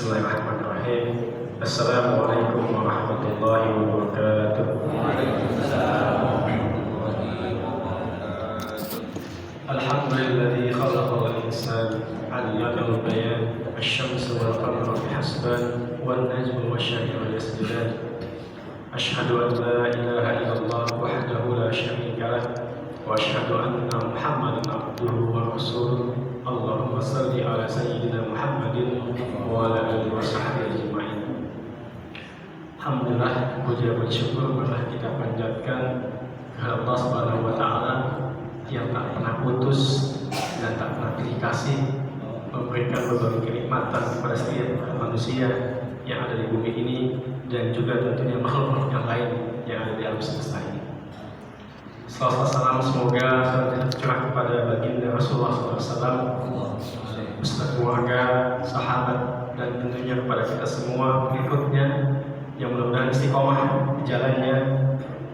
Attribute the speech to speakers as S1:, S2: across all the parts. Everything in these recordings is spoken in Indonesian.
S1: Bismillahirrahmanirrahim. Assalamualaikum warahmatullahi wabarakatuh. Alhamdulilladzi khalaqal insana 'allamahu bayan asy-syamsu wal qamara bihasban wan najmu wasy-syajaru yasjudan. Asyhadu an la ilaha illallah wahdahu la syarika lah wa asyhadu anna Muhammadan abduhu wa rasuluh. Allahumma salli ala sayyidina Muhammadin wa ala alihi wa sahbihi ajma'in. Alhamdulillah, puja dan syukur telah kita panjatkan kepada Allah Subhanahu wa taala yang tak pernah putus dan tak pernah pilih kasih memberikan berbagai kenikmatan kepada setiap manusia yang ada di bumi ini dan juga tentunya makhluk yang lain yang ada di alam semesta ini. Salawat salam semoga tercurah kepada baginda Rasulullah SAW, beserta keluarga, sahabat, dan tentunya kepada kita semua pengikutnya yang mudah-mudahan istiqomah di jalannya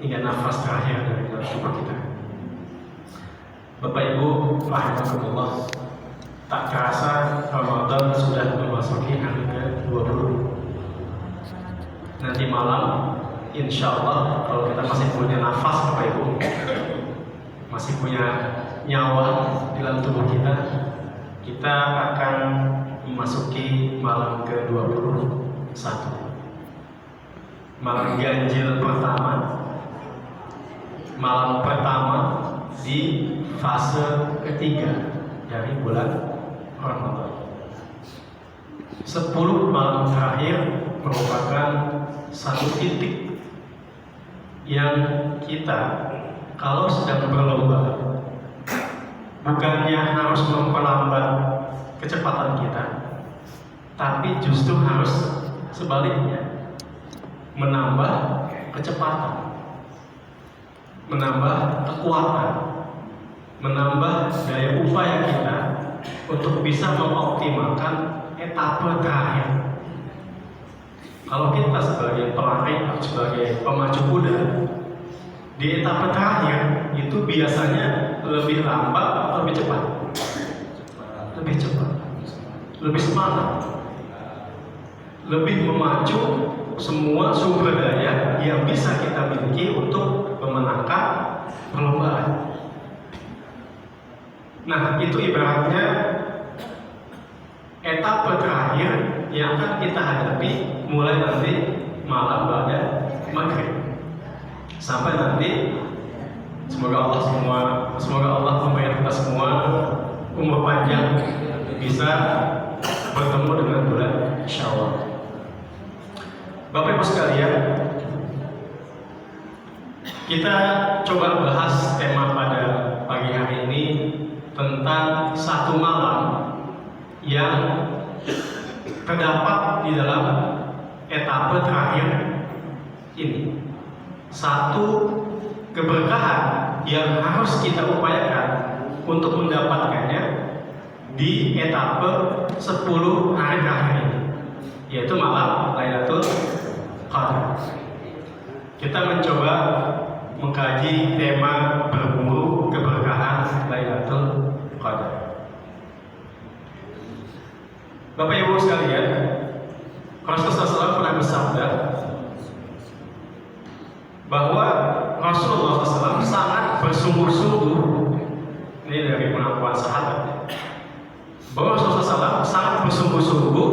S1: hingga nafas terakhir dari dalam hidup kita. Bapak Ibu, rahimakumullah, tak terasa Ramadan sudah memasuki hari ke-20. Nanti malam insya Allah kalau kita masih punya nafas Bapak Ibu, masih punya nyawa di dalam tubuh kita, kita akan memasuki malam ke-21, malam ganjil pertama, malam pertama di fase ketiga dari bulan Ramadan. 10 malam terakhir merupakan satu titik yang kita kalau sedang berlomba bukannya harus memperlambat kecepatan kita, tapi justru harus sebaliknya menambah kecepatan, menambah kekuatan, menambah daya upaya kita untuk bisa mengoptimalkan etapa terakhir. Kalau kita sebagai pelari atau sebagai pemacu kuda di etapa terakhir itu biasanya lebih lambat atau lebih cepat? Lebih cepat, lebih semangat, lebih memacu semua sumber daya yang bisa kita miliki untuk memenangkan perlombaan. Nah, itu ibaratnya etapa terakhir yang akan kita hadapi mulai nanti malam pada maghrib sampai nanti semoga Allah memberikan kita semua umur panjang bisa bertemu dengan bulan Syawal. Bapak Ibu sekalian, kita coba bahas tema pada pagi hari ini tentang satu malam yang terdapat di dalam etapa terakhir ini. Satu keberkahan yang harus kita upayakan untuk mendapatkannya di etapa 10 hari terakhir ini, yaitu malam Lailatul Qadar. Kita mencoba mengkaji tema berburu keberkahan Lailatul Qadar. Bapak Ibu sekalian, Rasulullah SAW pernah bersabda bahwa Rasulullah SAW sangat bersungguh-sungguh, ini dari pengakuan sahabat, bahwa Rasulullah SAW sangat bersungguh-sungguh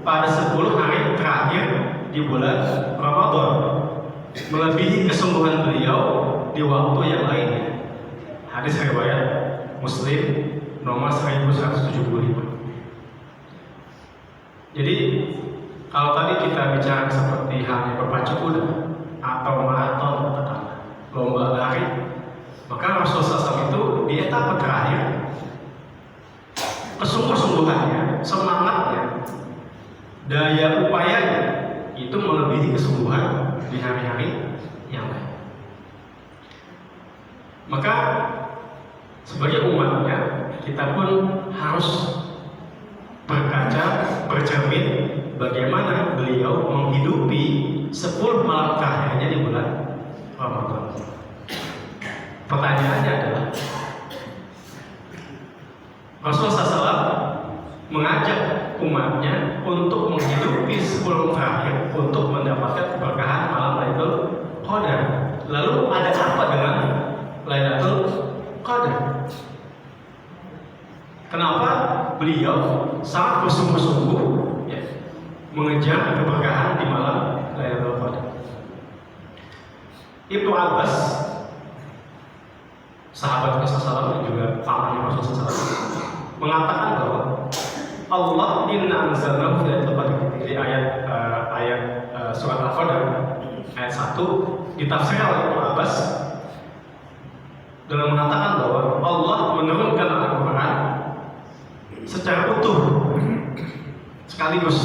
S1: pada 10 hari terakhir di bulan Ramadan, melebihi kesungguhan beliau di waktu yang lainnya. Hadis riwayat Muslim nomor 1175. Jadi kalau tadi kita bicara seperti halnya berpacu kuda atau maraton, lomba lari, maka Rasulullah SAW itu di etapa terakhir kesungguh-sungguhannya, semangatnya, daya upayanya itu melebihi kesungguhan di hari-hari yang lain. Maka sebagai umatnya kita pun harus berkaca, bercermin bagaimana beliau menghidupi 10 malam terakhirnya di bulan Ramadan. Pertanyaannya adalah, Rasulullah SAW mengajak umatnya untuk 10 terakhir untuk mendapatkan keberkahan malam Lailatul Qadar. Lalu ada apa dengan Lailatul Qadar? Kenapa beliau sangat bersungguh-sungguh ya, mengejar keberkahan di malam Lailatul Qadar? Ibnu Abbas, sahabat Rasulullah dan juga pamannya Rasulullah SAW, mengatakan bahwa Allah inna anzalnahu fi lailatul qadar. Di ayat surat Al-Qadar ayat 1 ditafsirkan oleh Ibnu Abbas dengan mengatakan bahwa Allah menurunkan Al-Quran secara utuh sekaligus.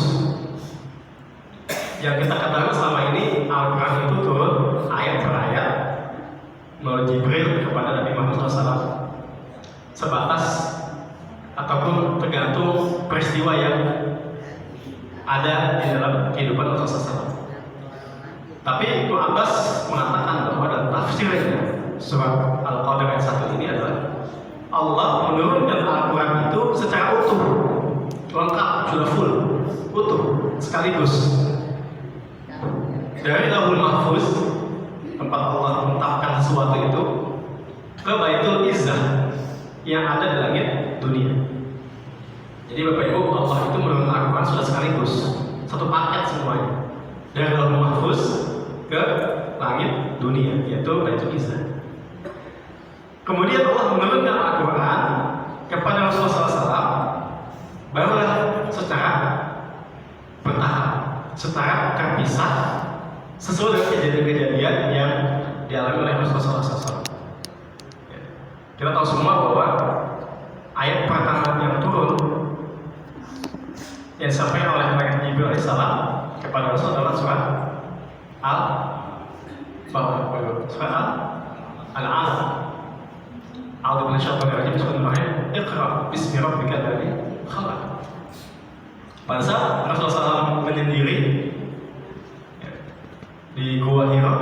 S1: Yang kita katakan selama ini Al-Quran itu turun ayat per ayat melalui Jibril kepada Nabi Muhammad SAW sebatas ataupun tergantung peristiwa yang ada di dalam kehidupan Rasulullah SAW. Tapi Ibnu Abbas mengatakan bahwa dalam tafsirnya surat Al-Qadar ayat 1 ini adalah Allah menurunkan Al-Quran itu secara utuh, lengkap, sudah full, utuh, sekaligus. Dari Lauhul Mahfuz, tempat Allah menetapkan sesuatu itu, ke Baitul Izzah yang ada di langit dunia. Jadi Bapak Ibu, Allah itu menurunkan Al-Quran sudah sekaligus, satu paket semuanya, dari Lauhul Mahfuz ke langit dunia, yaitu Baitul Izzah. Kemudian Allah menurunkan Al-Quran kepada Rasulullah SAW barulah secara bertahap, secara terpisah, sesuai dengan kejadian-kejadian yang dialami oleh Rasulullah SAW. Kita tahu semua bahwa ayat pertama yang turun yang disampaikan oleh malaikat Jibril alaihissalam kepada Rasulullah dalam surat Al-Alaq. A'udzu billahi minasyaitonir rajim. Bismillahirrahmanirrahim. Iqra bismi rabbikal ladzi khalaq. Pada saat Rasulullah SAW menyendiri di Gua Hira,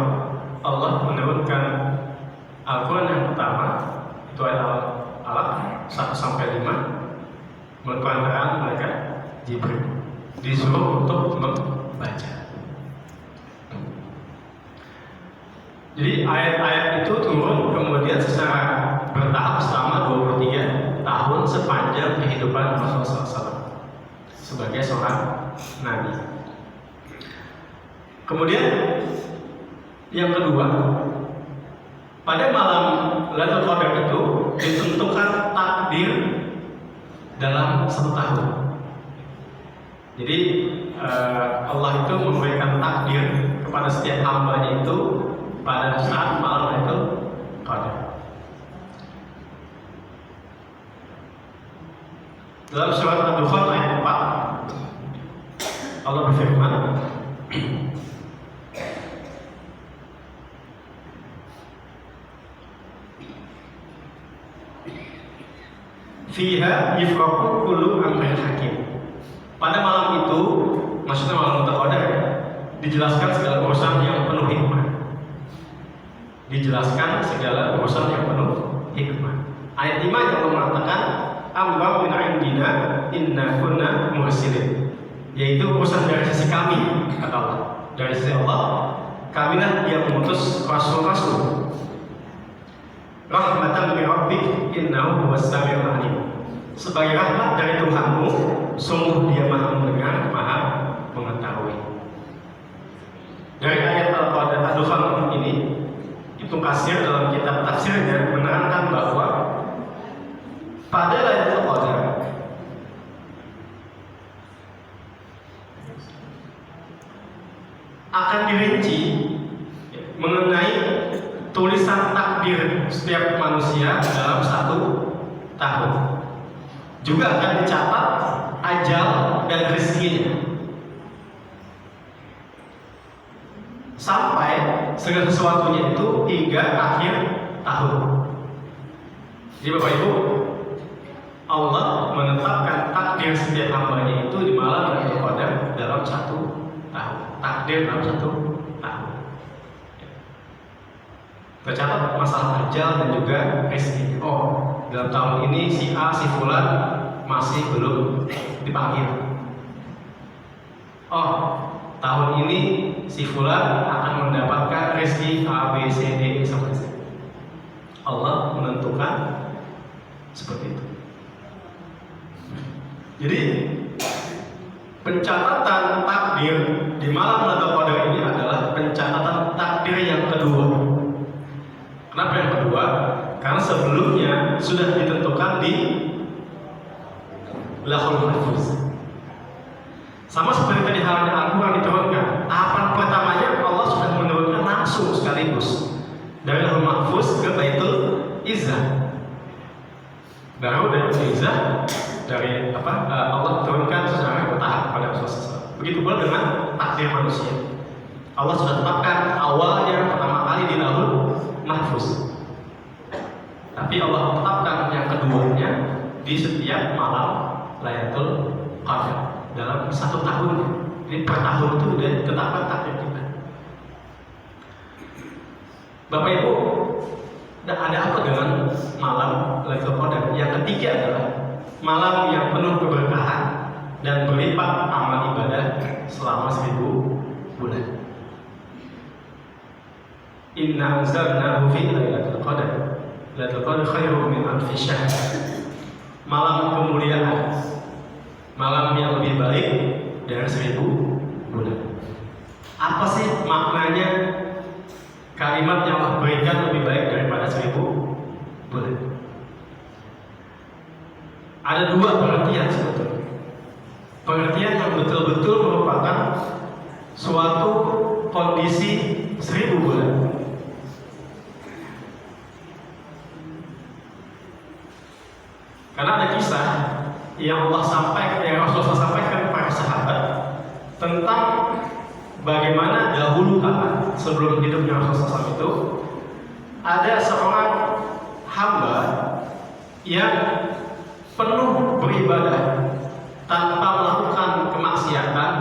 S1: Allah menurunkan Al-Quran yang pertama, itu ayat Al-Alaq 1-5, menurut perantaraan mereka Jibril disuruh untuk membaca. Jadi ayat-ayat itu turun kemudian secara bertahap selama 23 tahun sepanjang kehidupan Rasulullah SAW sebagai seorang nabi. Kemudian yang kedua, pada malam Lailatul Qadar itu ditentukan takdir dalam 1 tahun. Jadi Allah itu memberikan takdir kepada setiap hambanya itu pada saat malam Lailatul Qadar. Dalam surat Ad-Dukhan ayat 4 Allah berfirman, Fiha yufraqu kullu amrin hakim. Pada malam itu, maksudnya malam Lailatul Qadar, dijelaskan segala urusan yang penuh hikmah. Dijelaskan segala urusan yang penuh hikmah. Ayat 5 yang mengatakan amra min indina inna kunna mursilin, yaitu urusan dari sisi kami, kata Allah. Dari sisi Allah, kamilah yang mengutus rasul-rasul. Rahmatan min rabbik innahu huwas samiul alim. Sebagai rahmat dari Tuhanmu, sungguh Dia Maha mendengar, Maha mengetahui. Dari ayat Al-Qadar Ad-Dukhan ini, Ibnu Katsir dalam kitab tafsirnya menerangkan bahwa pada Lailatul Qadar akan dirinci mengenai tulisan takdir setiap manusia dalam 1 tahun. Juga akan dicatat ajal dan rezekinya, sampai segala sesuatunya itu hingga akhir tahun. Jadi Bapak Ibu, Allah menetapkan takdir setiap hambanya itu di malam Lailatul Qadar dalam 1 tahun. Takdir dalam 1 tahun. Tercatat masalah ajal dan juga rezeki. Oh, dalam tahun ini si A, si Fulan masih belum dipanggil. oh tahun ini si fulan akan mendapatkan rezeki A, B, C, D sampai Z. Allah menentukan seperti itu. Jadi pencatatan takdir di malam Lailatul Qadar ini adalah pencatatan takdir yang kedua. Kenapa yang kedua? Karena sebelumnya sudah ditentukan di Lauhul Mahfuz. Sama seperti tadi halnya Al-Quran diturunkan. Tahapan pertamanya Allah sudah menurunkan langsung sekaligus dari Lauhul Mahfuz ke Baitul Izzah. Baru dari Izzah dari Allah turunkan secara bertahap pada Rasulullah. Begitu pula dengan takdir manusia. Allah sudah tetapkan awalnya pertama kali di Lauhul Mahfuz. Tapi Allah tetapkan yang keduanya di setiap malam Lailatul Qadar dalam satu tahun. Jadi per tahun itu sudah ditetapkan takdir kita. Bapak Ibu, ada apa dengan malam Lailatul Qadar? Yang ketiga adalah malam yang penuh keberkahan dan berlipat amal ibadah selama 1000 bulan. Inna anzalnahu fi Lailatul Qadar. Lailatul Qadar khairun min alfi syahr. Malam kemuliaan, malam yang lebih baik dari 1000 bulan. Apa sih maknanya kalimat yang Allah berikan lebih baik daripada 1000 bulan? Ada dua pengertian sebetulnya. Pengertian yang betul-betul merupakan suatu kondisi 1000 bulan. Karena ada kisah yang Allah sampaikan, yang Rasulullah sampaikan kepada sahabat tentang bagaimana dahulu kala sebelum hidupnya Rasulullah SAW itu ada seorang hamba yang penuh beribadah tanpa melakukan kemaksiatan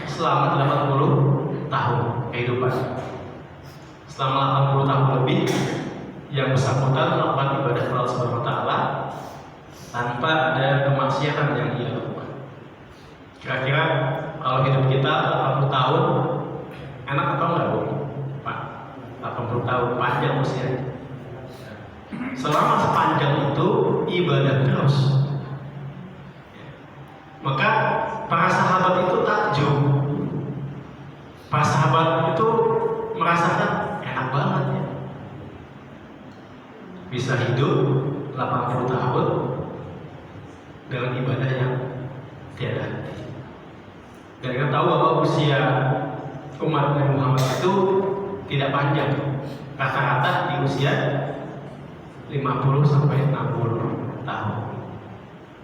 S1: selama 80 tahun kehidupan. Selama 80 tahun lebih yang bersangkutan melakukan ibadah kepada Allah Subhanahu wa taala tanpa ada kemaksiatan yang ia lakukan. Kira-kira kalau hidup kita 80 tahun enak atau enggak, Bu? Pak, 80 tahun panjang usianya. Selama sepanjang itu ibadah terus. Maka para sahabat itu takjub. Para sahabat itu merasakan enak banget ya. Bisa hidup 80 tahun dengan ibadah yang tiada henti. Dan kita tahu bahwa usia umat Nabi Muhammad itu tidak panjang. Rata-rata di usia 50 sampai 60 tahun.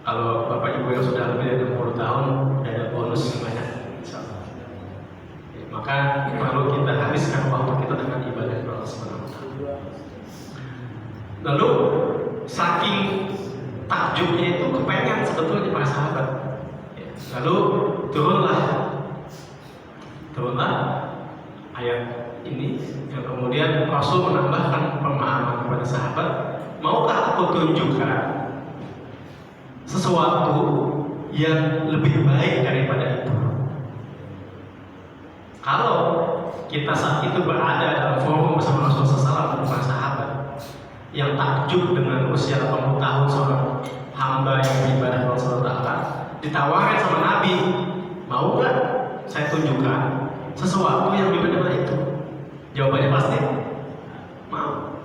S1: Kalau Bapak Ibu yang sudah lebih dari 60 tahun ada bonus banyak, insyaallah. Maka perlu kita habiskan waktu kita dengan ibadah kepada Allah Subhanahu wa taala. Lalu saking takjubnya itu kepengen sebetulnya para sahabat. Lalu turunlah ayat ini yang kemudian Rasul menambahkan pemahaman kepada sahabat, maukah aku tunjukkan sesuatu yang lebih baik daripada itu? Kalau kita saat itu berada dalam forum bersama Rasulullah SAW dan para sahabat yang takjub dengan usia 80 tahun seorang hamba yang beribadah kepada Allah Taala, ditawarkan sama Nabi, mau nggak saya tunjukkan sesuatu yang lebih dari itu? Jawabannya pasti mau.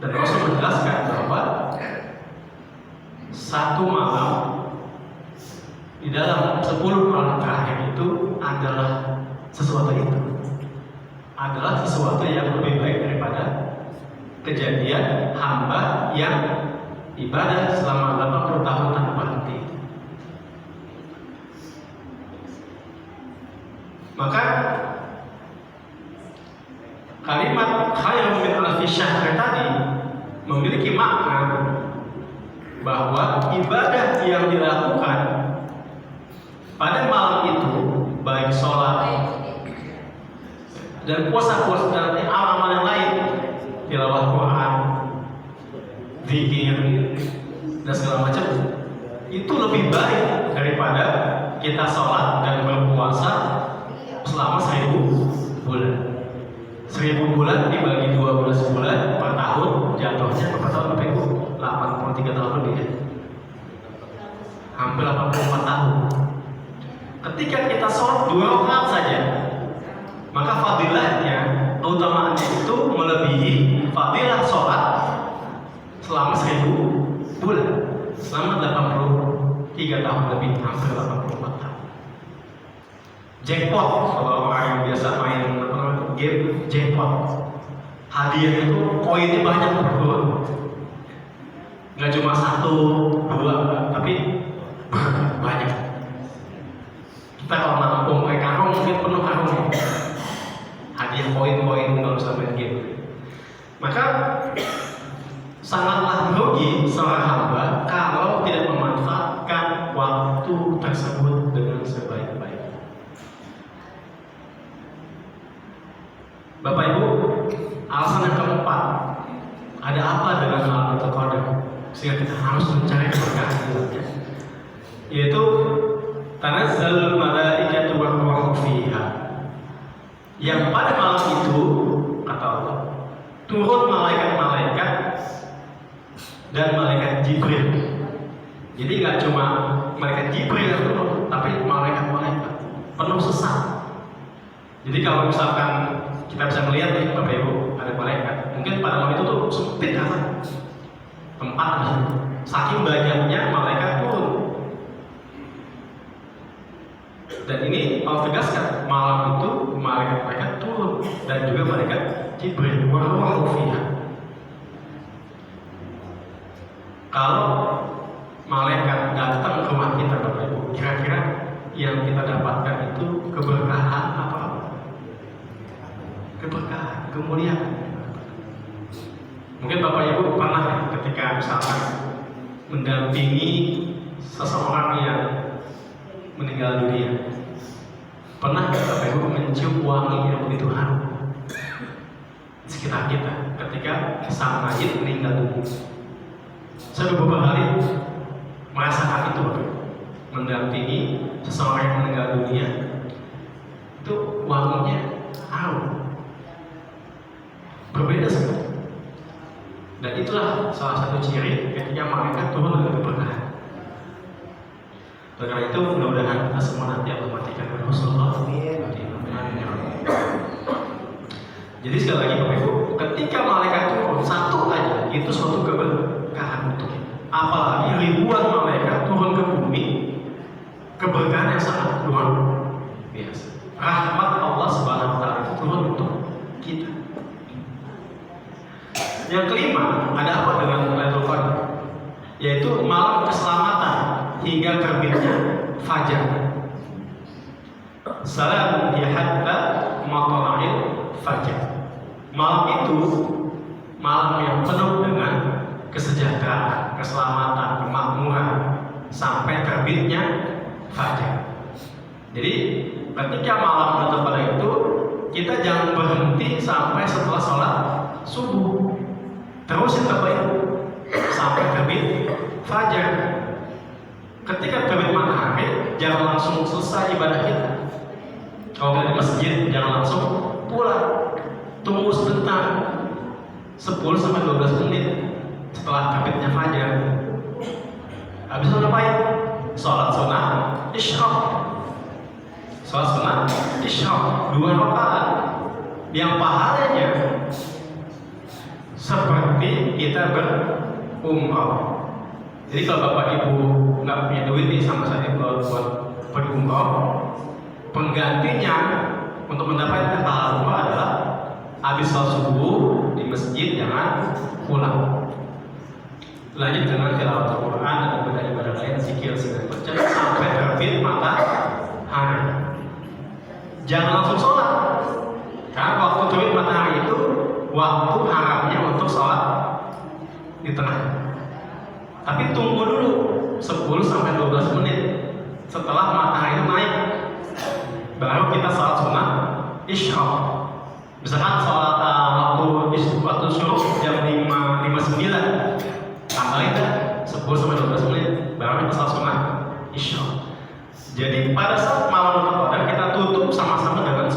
S1: Dan Rasul menjelaskan bahwa satu malam di dalam 10 malam terakhir itu adalah sesuatu yang lebih baik daripada kejadian hamba yang ibadah selama 80 tahun tanpa henti. Maka kalimat khairun min alfi syahr tadi memiliki makna bahwa ibadah yang dilakukan pada malam itu, baik sholat dan puasa-puasa dan amal yang lain, tilawah Quran, zikir dan segala macam, itu lebih baik daripada kita sholat dan berpuasa selama 1000 bulan. 1000 bulan dibagi 12 bulan per tahun, jatuhnya berapa tahun Bapak Ibu? 83 tahun lebih ya? Hampir 84 tahun. Ketika kita sholat 2 rakaat saja, maka fadilahnya, keutamaannya itu melebihi fadilah sholat selama 1000 bulan, selama 83 tahun lebih, hampir 84 tahun. Jackpot, kalau orang yang biasa main game, jackpot. Hadiah itu koinnya banyak berkurang. Nggak cuma 1, 2, tapi banyak. Kita kalau nampung kayak karung mungkin penuh karungnya. Hadiah koin-koin kalau bisa main game. Maka sangatlah merugi seorang hamba kalau tidak memanfaatkan waktu tersebut dengan sebaik-baiknya. Bapak Ibu, alasan yang keempat, ada apa dengan Lailatul Qadar sehingga kita harus mencari keberkahan di dalamnya? Yaitu tanazzalul malaikatu war-ruhu fiha. Yang pada malam itu, kata Allah, turun malaikat-malaikat dan malaikat Jibril. Jadi nggak cuma malaikat Jibril yang turun, tapi malaikat-malaikat penuh sesak. Jadi kalau misalkan kita bisa melihat nih Bapak Ibu, ada malaikat. Mungkin pada malam itu tuh sempit kan tempatnya, saking banyaknya malaikat turun. Dan ini Allah tegaskan, malam itu malaikat-malaikat turun dan juga malaikat Jibril war-ruhu fiha. Kalau malaikat datang ke rumah kita Bapak Ibu, kira-kira yang kita dapatkan itu keberkahan apa? Keberkahan, kemuliaan. Mungkin Bapak Ibu pernah ketika misalkan mendampingi seseorang yang meninggal dunia, pernah Bapak Ibu mencium wangi yang begitu harum di sekitar kita ketika sang mayit meninggal dunia? Saya beberapa kali merasakan itu Bapak Ibu, mendampingi seseorang yang meninggal dunia, itu wanginya harum, berbeda sekali. Dan itulah salah satu ciri ketika malaikat turun dengan keberkahan. Karena itu mudah-mudahan kita semua nanti akan matikan Rasulullah. Jadi sekali lagi Bapak Ibu, ketika malaikat turun satu aja, itu suatu keberkahan untuk kita. Apalagi ribuan malaikat turun ke bumi, keberkahan yang sangat luar biasa. Rahmat Allah Subhanahu wa Ta'ala itu turun untuk kita. Yang kelima, ada apa dengan Lailatul Qadar? Yaitu malam keselamatan hingga terbitnya fajar. Salamun hiya hatta matla'il fajar. Malam itu malam yang penuh dengan kesejahteraan, keselamatan, kemakmuran sampai terbitnya fajar. Jadi ketika malam Lailatul Qadar itu kita jangan berhenti sampai setelah sholat subuh. Terus yang terbaik sampai terbit fajar. Ketika terbit matahari, jangan langsung selesai ibadah kita. Kalau kita di masjid, jangan langsung pulang. Tunggu sebentar, 10-12 menit setelah terbitnya fajar. Habis itu ngapain? Sholat sunnah isyraq. Sholat sunnah isyraq 2 rakaat yang pahalanya seperti kita berumrah. Jadi kalau Bapak Ibu nggak punya duit nih sama saya buat pergi umrah, penggantinya untuk mendapatkan pahala umrah adalah habis sholat subuh di masjid jangan pulang. Lanjut dengan tilawah Al-Quran dan ibadah-ibadah lain, zikir segala macam sampai terbit matahari. Jangan langsung sholat, karena waktu terbit matahari itu waktu haramnya untuk sholat di tengah. Tapi tunggu dulu 10-12 menit setelah matahari itu naik, baru kita sholat sunnah isyraq. Misalkan sholat waktu syuruk jam 5.59, tambahin 10-12 menit, baru kita sholat sunnah isyraq. Jadi pada saat malam Lailatul Qadar kita tutup sama-sama dengan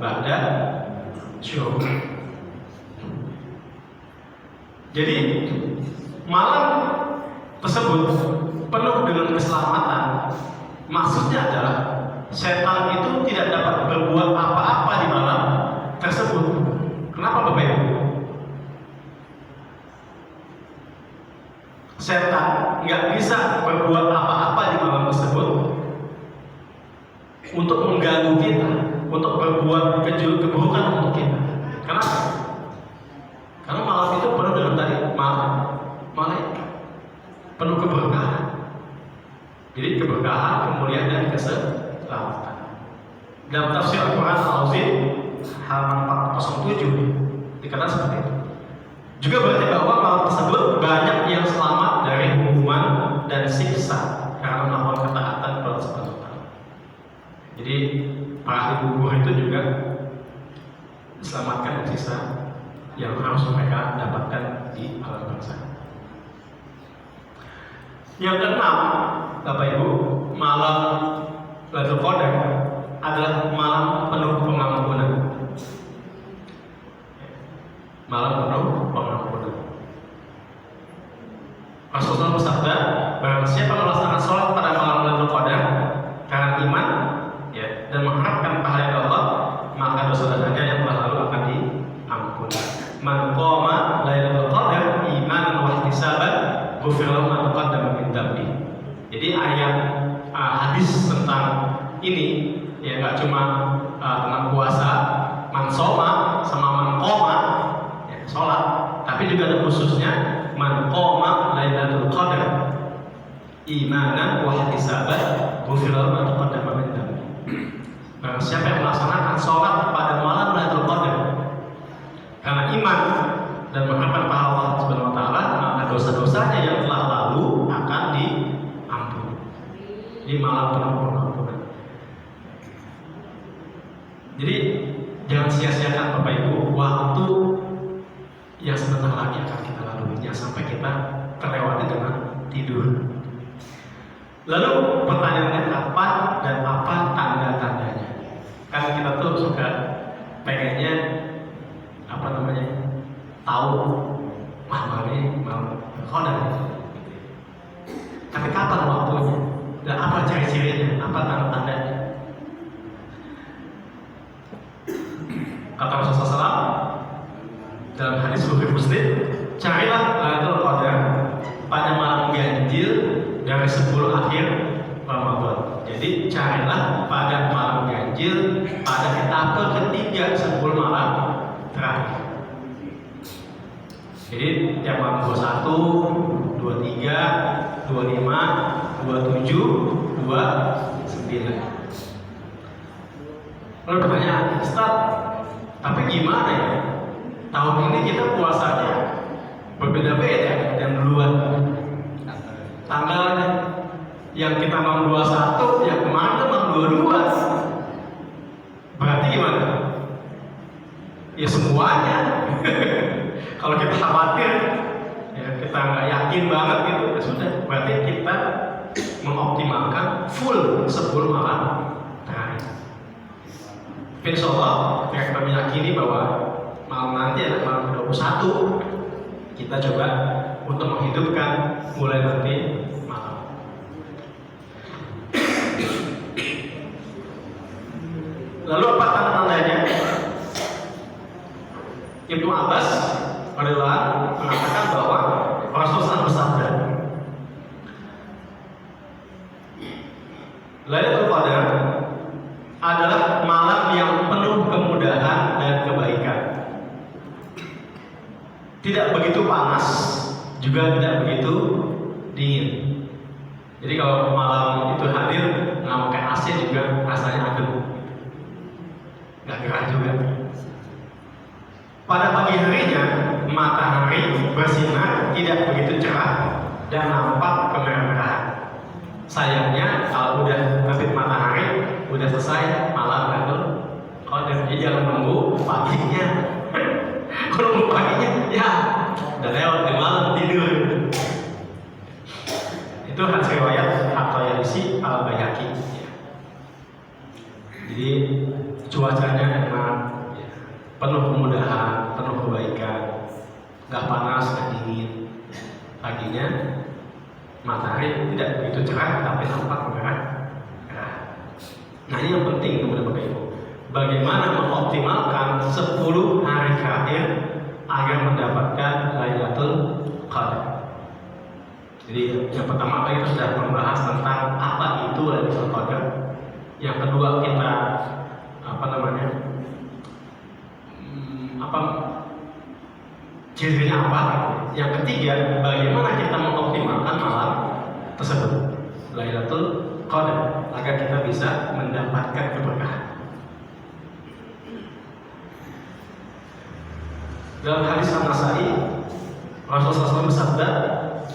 S1: ba'da syuruk. Jadi malam tersebut penuh dengan keselamatan. Maksudnya adalah setan itu tidak dapat berbuat apa-apa di malam tersebut. Kenapa Bapak Ibu? Setan nggak bisa berbuat apa-apa di malam tersebut untuk mengganggu kita, untuk berbuat keburukan untuk kita. Kenapa? Karena malam itu penuh dengan tadi malaikat, penuh keberkahan. Jadi keberkahan, kemuliaan dan keselamatan. Dalam tafsir Al-Quran Al-Azim halaman 407 dikatakan seperti itu. Juga berarti bahwa malam tersebut banyak yang selamat dari hukuman dan siksa karena melakukan ketaatan kepada Allah Subhanahu wa Ta'ala. Jadi para ahli kubur itu juga diselamatkan dari siksa yang harus mereka dapatkan di alam barzakh. Yang keenam, Bapak Ibu, malam Lailatul Qadar adalah malam penuh pengampunan. Malam penuh pengampunan. Rasulullah bersabda, barang siapa melaksanakan sholat pada malam Lailatul Qadar karena iman, ya, dan mengharapkan pahala Allah, maka dosa-dosanya yang telah lalu akan diampuni. Man qama Lailatul Qadar imanan wa ihtisaban ghufira lahu ma taqaddama min dhanbi. Jadi ayat hadis tentang ini ya nggak cuma tentang puasa, man shoma sama man qoma ya, sholat, tapi juga ada khususnya man qama Lailatul Qadar imanan wa ihtisaban ghufira lahu ma taqaddama min dhanbi. Barang siapa yang melaksanakan sholat pada malam Lailatul Qadar karena iman dan mengharapkan pahala Allah Subhanahu wa Ta'ala, maka dosa-dosanya yang telah lalu akan diampuni. Di malam penuh pengampunan. Jadi jangan sia-siakan Bapak Ibu waktu yang sebentar lagi akan kita lalui, jangan sampai kita terlewati dengan tidur. Lalu pertanyaannya kapan dan apa tanda-tandanya? Kan kita tuh suka pengennya tahu malam ini malam Qadar. Tapi kapan waktunya? Dan apa ciri-cirinya? Apa tanda-tandanya? Kata Rasulullah SAW dalam hadis Bukhari Muslim, carilah Lailatul Qadar pada malam ganjil dari 10 akhir Ramadan. Jadi carilah pada malam ganjil pada etape ketiga 10 malam terakhir. Jadi tiap malam 21, 23, 25, 27, 29. Lalu pertanyaan, Ustaz, tapi gimana ya? Tahun ini kita puasanya berbeda-beda yang duluan. Tanggalnya yang kita malam 21, yang kemarin itu malam 22. Berarti gimana? Ya semuanya. Kalau kita khawatir, ya kita nggak yakin banget gitu, ya sudah. Berarti kita mengoptimalkan full 10 malam terakhir. Insya Allah, kita meyakini bahwa malam nanti adalah malam ke-21. Kita coba untuk menghidupkan mulai nanti malam. Lalu apa tanda-tandanya? Ibnu Abbas adalah mengatakan bahwa Rasulullah bersabda, Lailatul Qadar adalah malam yang penuh kemudahan dan kebaikan. Tidak begitu panas, juga tidak begitu dingin. Jadi kalau malam itu hadir, nggak pakai AC juga rasanya adem, nggak gerah juga. Pada pagi harinya, matahari bersinar tidak begitu cerah dan nampak kemerah-merahan. Sayangnya kalau udah terbit matahari, udah selesai malam Lailatul Qadar. Jadi jangan nunggu paginya. Kalau nunggu paginya, ya udah lewat di malam tidur. Itu hadis riwayat At-Tayalisi Al-Baihaqi. Jadi cuacanya emang penuh kemudahan, penuh kebaikan, nggak panas, nggak dingin. Paginya matahari tidak begitu cerah tapi nampak merah. Nah ini yang penting kemudian Bapak Ibu. Bagaimana mengoptimalkan 10 hari terakhir agar mendapatkan Lailatul Qadar. Jadi yang pertama kita sudah membahas tentang apa itu Lailatul Qadar. Yang kedua kita cirinya apa? Yang ketiga bagaimana kita mengoptimalkan malam tersebut Lailatul Qadar agar kita bisa mendapatkan keberkahan. Dalam hadis An-Nasai, Rasulullah SAW bersabda,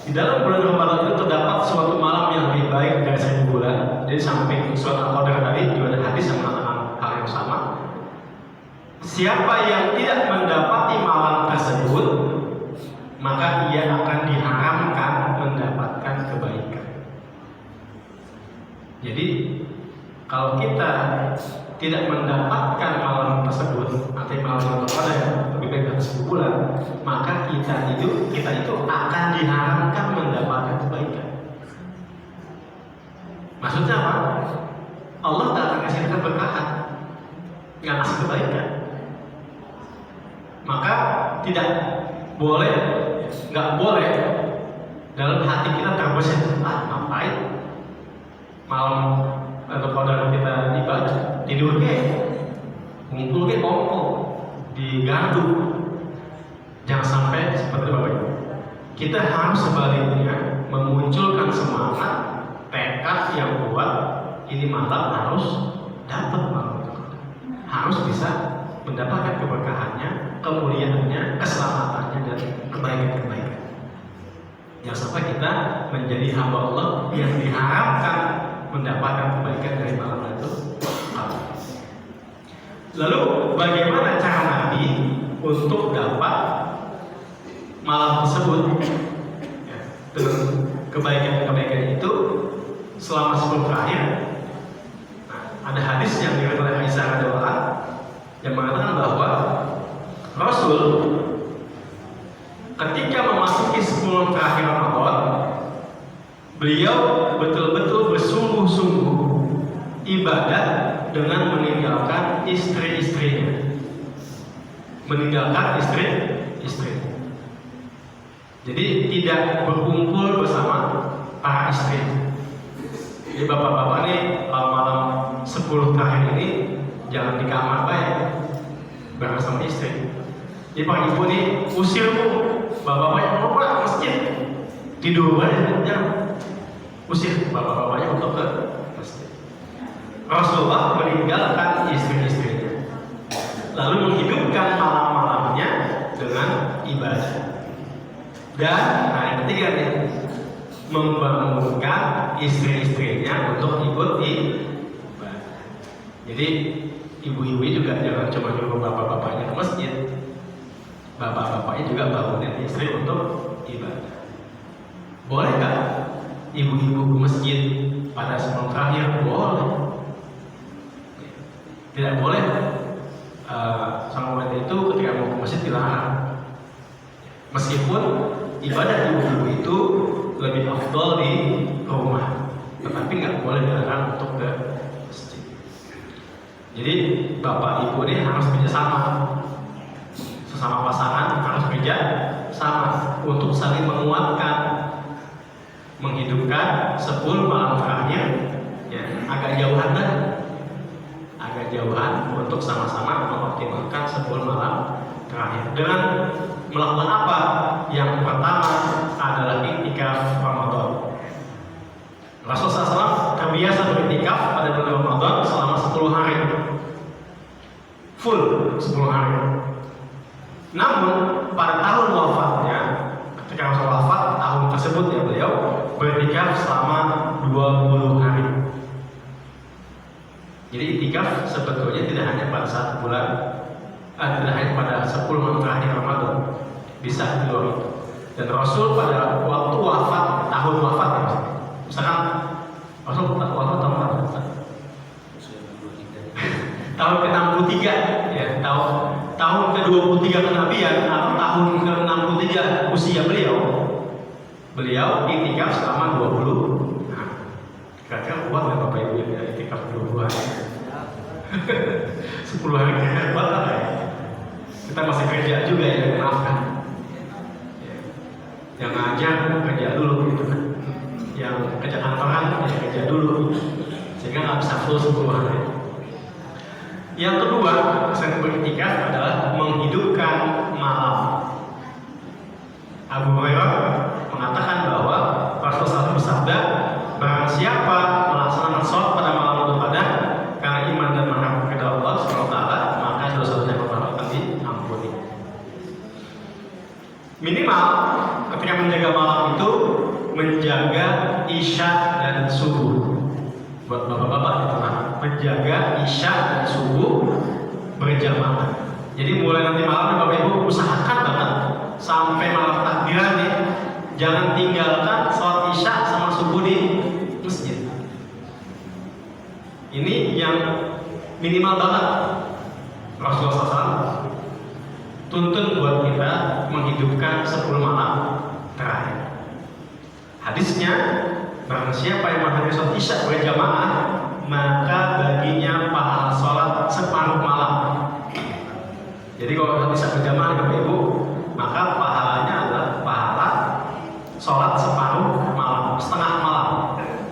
S1: di dalam bulan Ramadan itu terdapat suatu malam yang lebih baik dari 1000 bulan. Jadi samping surat Al-Qadar tadi juga ada hadis yang mengatakan hal yang sama. Siapa yang tidak mendapati malam tersebut, maka ia akan diharamkan mendapatkan kebaikan. Jadi kalau kita tidak mendapatkan malam tersebut atau malam Ramadan lebih baik dari 10 bulan, maka kita itu akan diharamkan mendapatkan kebaikan. Maksudnya apa? Allah tak akan kasih keberkahan, nggak kasih kebaikan. Maka nggak boleh dalam hati kita terbesit, ngapain malam atau Qadar kita ibadah tidur ngumpul kongkong digaduh. Jangan sampai seperti Bapak Ibu. Kita harus sebaliknya memunculkan semangat, tekad yang kuat. Ini malam harus dapat malam itu, harus bisa mendapatkan keberkahannya, kemuliaannya, keselamatannya, dan kebaikan-kebaikan. Jangan sampai kita menjadi hamba Allah yang diharapkan mendapatkan kebaikan dari malam itu. Lalu bagaimana cara Nabi untuk dapat malam tersebut? Dengan kebaikan-kebaikan itu selama 10 terakhir. Ada hadis yang diriwayatkan oleh Aisyah radhiyallahu anha yang mengatakan bahwa Rasul ketika memasuki 10 terakhir Ramadan, beliau betul-betul bersungguh-sungguh ibadah dengan meninggalkan istri-istrinya, istri-istrinya. Jadi tidak berkumpul bersama para istri. Jadi bapak-bapak nih malam 10 terakhir ini jangan di kamar bersama istri. Jadi pak ibu nih usir bapak-bapaknya mau ke masjid, tidur aja, usir bapak-bapaknya untuk ke masjid. Rasulullah meninggalkan istri-istrinya, lalu menghidupkan malam-malamnya dengan ibadah. Dan yang ketiga nih, membangunkan istri-istrinya untuk ikut ibadah. Jadi ibu-ibu juga jangan cuma nyuruh bapak-bapaknya ke masjid, bapak-bapaknya juga bangunin istri untuk ibadah. Boleh nggak ibu-ibu ke masjid pada 10 terakhir? Boleh. Tidak boleh sang wanita itu ketika mau ke masjid dilarang. Meskipun ibadah ibu-ibu itu lebih afdal di rumah, tetapi nggak boleh dilarang untuk ke masjid. Jadi bapak ibu ini harus kerjasama, sesama pasangan harus kerja sama untuk saling menguatkan, menghidupkan 10 malam terakhir, agak jauhan untuk sama-sama mengoptimalkan 10 malam terakhir. Dengan melakukan apa? Yang pertama adalah iktikaf Ramadan. Rasulullah SAW terbiasa beriktikaf pada bulan Ramadan selama 10 hari, full 10 hari. Namun pada tahun wafatnya, ketika Rasul wafat tahun tersebut beliau beriktikaf selama 20 hari. Jadi iktikaf sebetulnya tidak hanya pada 1 bulan, tidak hanya pada 10 malam terakhir Ramadan, bisa di luar itu. Dan Rasul pada waktu wafat, tahun wafat misalkan Rasul wafat tahun tahun ke-63 tahun kemudian atau tahun ke-63 usia beliau iktikaf selama 20. Nah, kira-kira kuat nggak Bapak Ibu ya iktikaf 20 hari? 10 hari hebat lah ya. Kita masih kerja juga ya, maafkan. Yang ngajar kerja dulu gitu kan. Yang kerja kantoran ya kerja dulu. Sehingga nggak bisa full 10 hari. Yang kedua, saya beriktikaf adalah menghidupkan malam. Abu Hurairah mengatakan bahwa Rasulullah SAW bersabda, barang siapa melaksanakan sholat pada malam Lailatul Qadar karena iman dan mengharap kepada Allah SWT, maka dosa-dosanya akan diampuni. Minimal ketika menjaga malam itu menjaga isya dan subuh. Buat bapak-bapak itu menjaga isya dan subuh berjamaah. Jadi mulai nanti malam Bapak Ibu usahakan banget sampai malam takbiran nih, jangan tinggalkan sholat isya sama subuh di masjid. Ini yang minimal banget. Rasulullah SAW tuntun buat kita menghidupkan 10 malam terakhir. Hadisnya, barang siapa yang menghadiri sholat isya berjamaah, maka baginya pahala sholat separuh malam. Jadi kalau isya berjamaah Bapak Ibu